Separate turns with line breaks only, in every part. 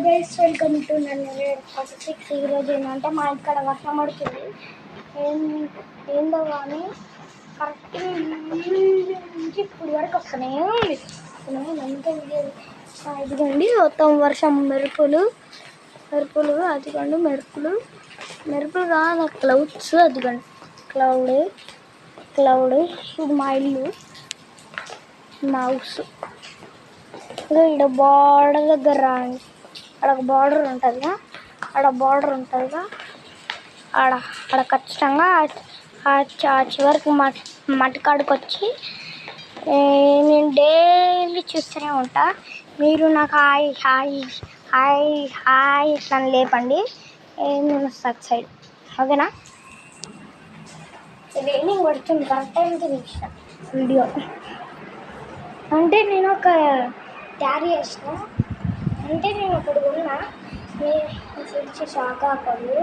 Guys, welcome to నన్ను 46. ఈరోజు ఏంటంటే మా ఇక్కడ వర్షం పడుతుంది. ఏందో కానీ కరెక్ట్గా నుంచి ఇప్పుడు వరకు వస్తూనే ఉంది. అంతే ఇదిగోండి మొత్తం వర్షం, మెరుపులు అదిగోండి మెరుపులు కాదు, క్లౌడ్స్. అదిగోండి క్లౌడ్. ఇది మా ఇల్లు, మా హౌస్. ఇక్కడ బార్డర్ దగ్గర రాండి, అక్కడ ఒక బార్డర్ ఉంటుందిగా, ఆడ ఖచ్చితంగా ఆ చివరికి మట్టికాడికి వచ్చి నేను డైలీ చూస్తూనే ఉంటా. మీరు నాకు హాయ్ నన్ను లేపండి, నేను సైడ్ ఓకేనా. రైనింగ్ పడుతుంది, కరెక్ట్ టైంకి తీసిన వీడియో. అంటే నేను ఒక క్యారీ చేసిన, అంటే నేను అక్కడ ఉన్నా, నేను షాక్ అవ్వదు.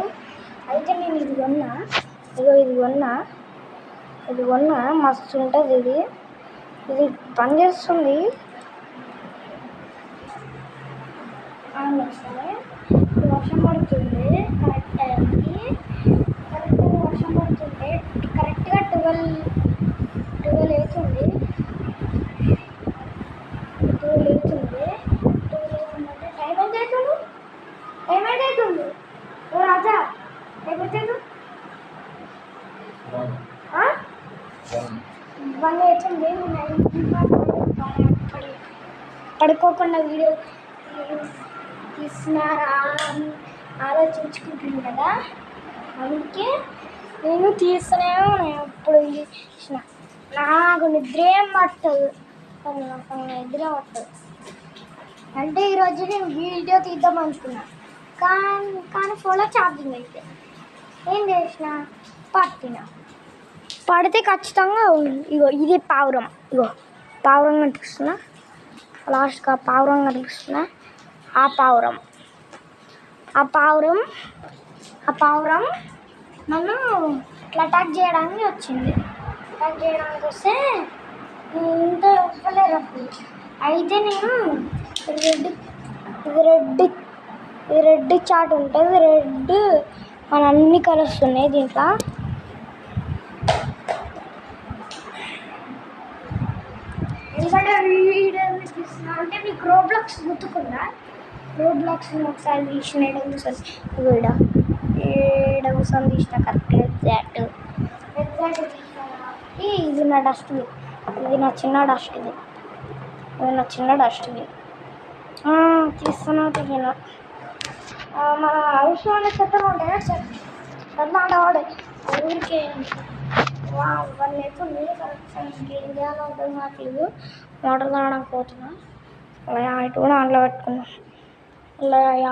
అయితే నేను ఇది కొన్నా, మస్తు ఉంటుంది. ఇది పనిచేస్తుంది. వర్షం పడుతుంది కరెక్ట్ టైంకి, వర్షం పడుతుంటే కరెక్ట్గా 12 అవుతుంది. టైం అవుతుంది ఓ రాజా, టైం అవుతుంది 1 అవుతుంది. పడుకోకుండా వీడియో తీసినారా అని ఆలోచించుకుంటుంది కదా, అందుకే నేను తీస్తూనే ఎప్పుడు తీసిన. నాకు నిద్రేం పట్టదు, అంటే ఈరోజు నేను వీడియో తీద్దాం అనుకున్నా, కానీ ఫోన్లో ఛార్జింగ్ అయితే ఏం చేసిన, పడితే ఖచ్చితంగా ఇది పావురం కనిపిస్తున్నా, లాస్ట్గా పావురం కనిపిస్తున్నా. ఆ పావురం నన్ను ఇట్లా అటాక్ చేయడానికి వస్తే ఇంత ఇవ్వలేరు అప్పుడు. అయితే నేను రెడ్ చాట్ ఉంటుంది, రెడ్ మన అన్ని కలర్స్ ఉన్నాయి దీంట్లో. ఎందుకంటే వీడియో తీస్తున్నా అంటే మీకు రోబ్లాక్స్ గుర్తుకుందా? రోబ్లాక్స్ ఒకసారి తీసిన ఏడ కూర్చొని తీసిన కరెక్ట్గా ఎగ్జాక్ట్ ఇది నా డస్ట్బిన్. ఇది నా చిన్న డస్ట్బిన్. తీస్తున్నా మన హౌస్లోనే చెత్తగా ఉంటాయి, చెత్త వాడే ఊరికే. వాళ్ళు ఎప్పుడు ఏం చేయాలో అర్థం కావట్లేదు. వాటర్ తాగడానికి పోతున్నా, లైట్ కూడా ఆన్లో పెట్టుకున్నా,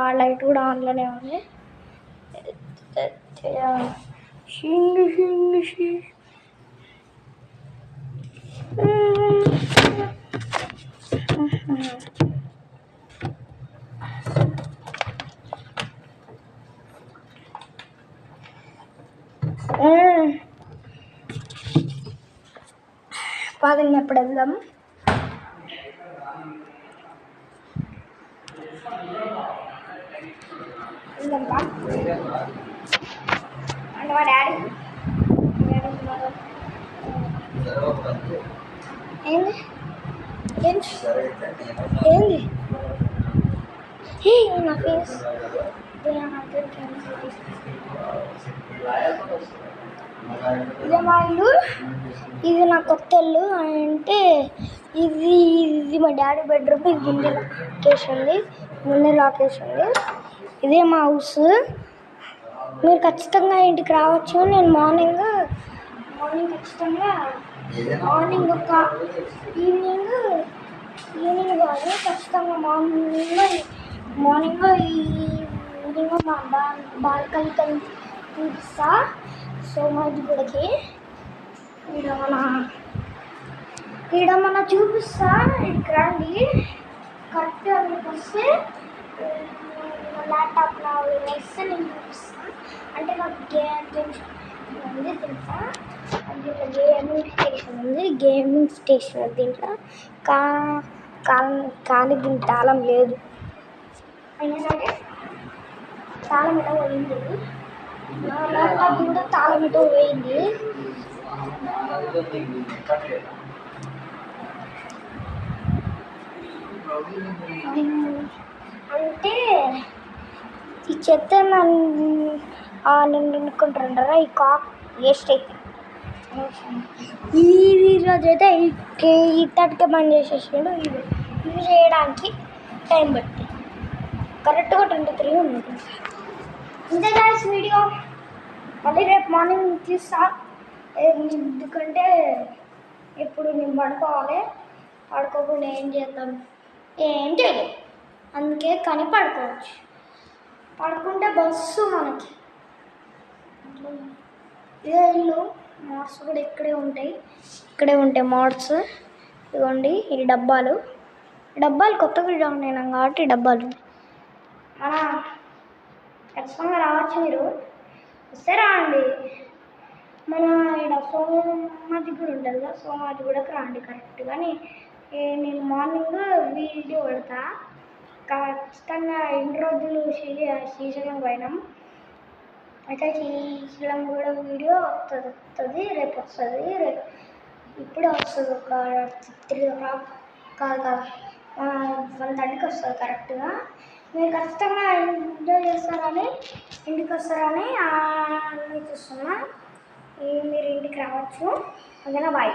ఆ లైట్ కూడా ఆన్లోనే ఉంది. పాదం ఎప్పుడు వెళ్దాం? అంటే మా డాడీ ఏంది నా ఫేస్ ఇదే మా ఇల్లు, ఇది నా కొత్త ఇల్లు. అంటే ఇది మా డాడీ బెడ్రూమ్. ఇది ముందే లాకేషన్ ఉంది. ఇదే మా హౌస్. మీరు ఖచ్చితంగా ఇంటికి రావచ్చు. నేను మార్నింగ్ ఖచ్చితంగా ఈవినింగ్ కాదు, ఖచ్చితంగా మార్నింగ్ ఈవినింగ్ మా బాల్కనీకి చూపిస్తా. సో మాది గుడికి ఈడ మన చూపిస్తా. ఇక్కడికి రండి, కరెక్ట్ మీకు వస్తే ల్యాప్టాప్ వేస్తే నేను చూపిస్తాను. అంటే నాకు గేమ్స్ ఉంది తెలుసా, దీంట్లో గేమింగ్ స్టేషన్ దీంట్లో కానీ దీనికి తాళం లేదు. అయినా సరే తాళం ఎటో పోయింది, ల్యాప్టాప్ కూడా తాళం ఎటో పోయింది. అంటే ఈ చెత్త నన్ను అనుకుంటారా, ఈ కాక్ వేస్ట్ అయితే ఈ రోజు అయితే ఇత్తడికే బంద్ చేసేసాడు. ఇవి చేయడానికి టైం పట్టి కరెక్ట్గా 23 ఉంది. ఇంతే గాయ్స్ వీడియో. మళ్ళీ రేపు మార్నింగ్ తీస్తా, ఎందుకంటే ఇప్పుడు నేను పడుకోవాలి. పడుకోకుండా ఏం చేద్దాం, ఏం చేయలేదు. అందుకే కానీ పడుకోవచ్చు. పడుకుంటే బస్సు మనకి ఇదే ఇల్లు. మోడ్స్ కూడా ఇక్కడే ఉంటాయి మోడ్స్. ఇదిగోండి ఈ డబ్బాలు కొత్తగా జాయిన్ అయినాం కాబట్టి డబ్బాలు మన ఖచ్చితంగా రావచ్చు. మీరు వస్తే రాండి. మన ఇక్కడ సోమాజి కూడా ఉంటుంది కదా, సోమాజి కూడా రాండి కరెక్ట్గా. నేను మార్నింగ్ వీడియో పెడతా. ఖచ్చితంగా 2 రోజులు శ్రీశైలం పోయినాం. అయితే శ్రీశైలం కూడా వీడియో వస్తుంది, రేపు వస్తుంది. ఇప్పుడే వస్తుంది, ఒక 3 o'clock కాదు 1:30కి వస్తుంది కరెక్ట్గా. మీరు ఖచ్చితంగా ఎంజాయ్ చేస్తారని, ఇంటికి వస్తారని చూస్తున్నా. మీరు ఇంటికి రావచ్చు. ఓకేనా, బాయ్.